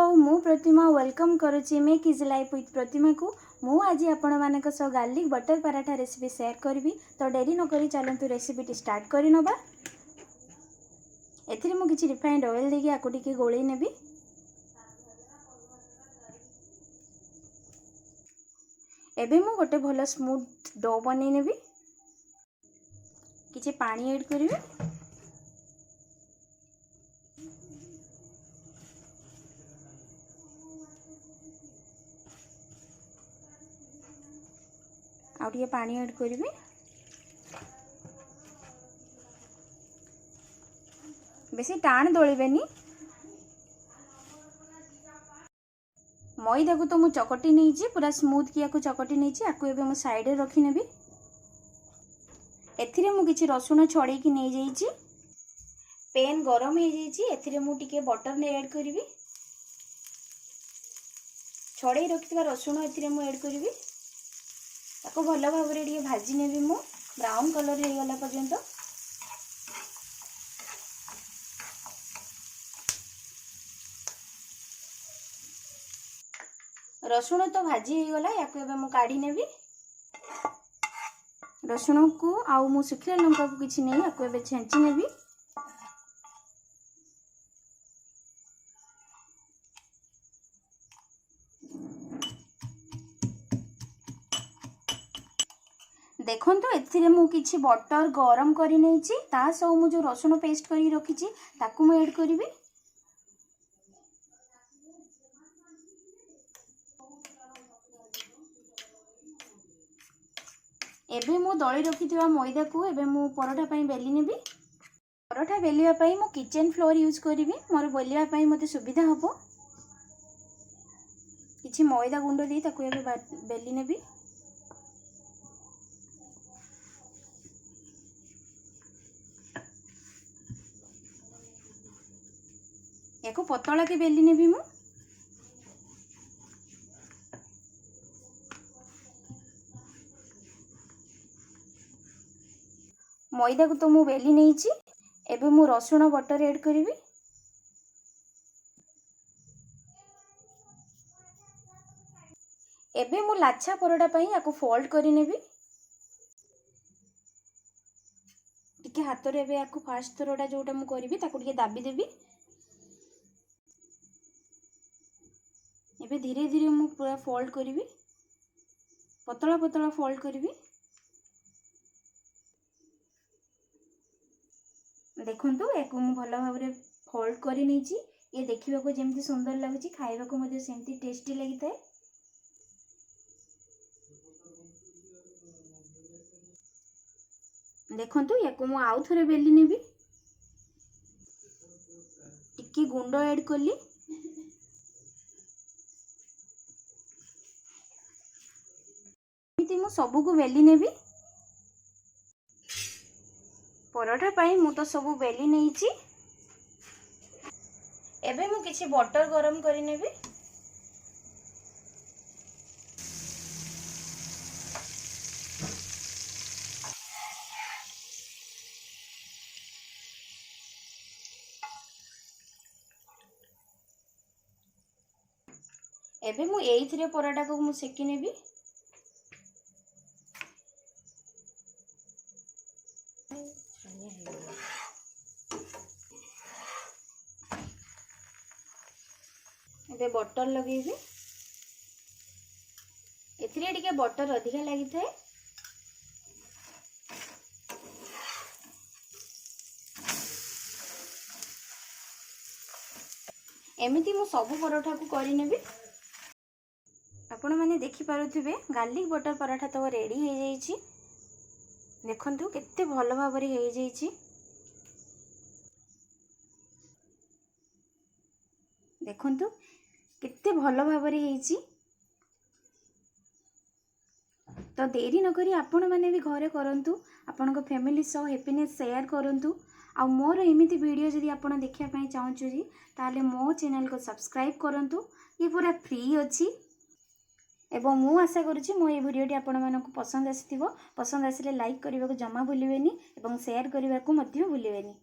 Hello मु Pratima welcome करुच्ची make is life with Pratima को मु आज आपण मानक सह garlic butter paratha recipe share करी। तो डेरी न करी चलतु रेसिपी स्टार्ट करी नबा। एथिरे मु किछि रिफाइंड ऑयल देकी आकु टिके गोळेई नेबी। एबे मु गोटे भलो स्मूथ डो बनै नेबी। किछि पानी ऐड करिवे। आउ टिके पानी ऐड करिवे। बेसी टाण दळिबेनी। मैदा को तो मु चकटी नहीं पूरा स्मूथ किया को चकटी नहीं आकु एबे मु साइड रे रखी नेबी। एथिरे मु किछि रसुण छड़े की नहीं जाईची। पैन गरम हो जाईची। एथिरे मु टिके बटर ने ऐड करिवि। छड़े रखितबा रसुण एथिरे मु ऐड करिवि। ताको भलो भाबरे टिके भाजी नेबी मु ब्राउन कलर हे गला पर्यंत। रसुण तो भाजी हो गला। याको एबे मु काढी नेबी। रसुण को आउ मु सुखिला लंका को किछि नै याको एबे छेंची नेबी। देखो तो एथिरे मु किछि बटर गरम करी नैची। ता सब मु जो रसुण पेस्ट करी रखिछि ताकू मु ऐड करिवि। एबे मु दळी रखिथिबा मैदा को एबे मु परोठा पई बेली नेबी। परोठा बेलिया पई मु किचन फ्लोर यूज करिवि। मोर बेलिया पई मते सुविधा हबो। किछि मैदा गुंड दे ताकू एबे बेली नेबी। एको पतला के बेली नेबी मु। मैदा को तो मु बेली नैची। एबे मु रसुण बटर ऐड करिवि। एबे मु लाछा परोठा पई याको फोल्ड करि नेबी। टिके हाथ रे एबे याको फास्ट थरोडा जोटा मु करिवि ताको टिके दाबी देबी। एबे धीरे धीरे मु पूरा फोल्ड करिवि। पतला पतला फोल्ड करिवि। देखंतु एको मु भलो भाबरे फोल्ड करि नैची। ये देखिबा को जेमति सुंदर लागुची खाइबा को मध्ये सेमति टेस्टी लागिताय। देखंतु एको मु आउ थरे बेली नेबी। टिके गुंडो ऐड करली। एमिति मु सबु को बेली नेबी। परोठा पाई मु तो सबु बेली नैची। एबे मु किछि बटर गरम करि नेबी। एबे मु एइथिरे परोठा को मु सेकी नेबी। एबे बटर लगेबी। एथिरे टिके बटर अधिका लागि थाए। एमिति मु सबु परोठा को करि नेबी। आपण माने देखि पारुथिबे गार्लिक बटर पराठा तो रेडी हो जाइछि। देखंतु केते भलो भाबरे हो जाइछि। देखंतु केते भलो भाबरे हेइछि। तो देरी न करी आपण माने भी घरे करंतु। आपनको फैमिली सह हैप्पीनेस शेयर करंतु। आ मोर एमिति वीडियो जदि आपण देखिया पई चाहूछु जी ताले मो चैनल को सब्सक्राइब करंतु। ये पूरा फ्री अछि। एवं मु आशा करुच्ची मो ये वीडियोटी आपण मानकु पसंद आसीथिबो। पसंद आसिले लाइक करबा को जमा भूलिबेनी एवं शेयर करबा को मध्य भूलिबेनी।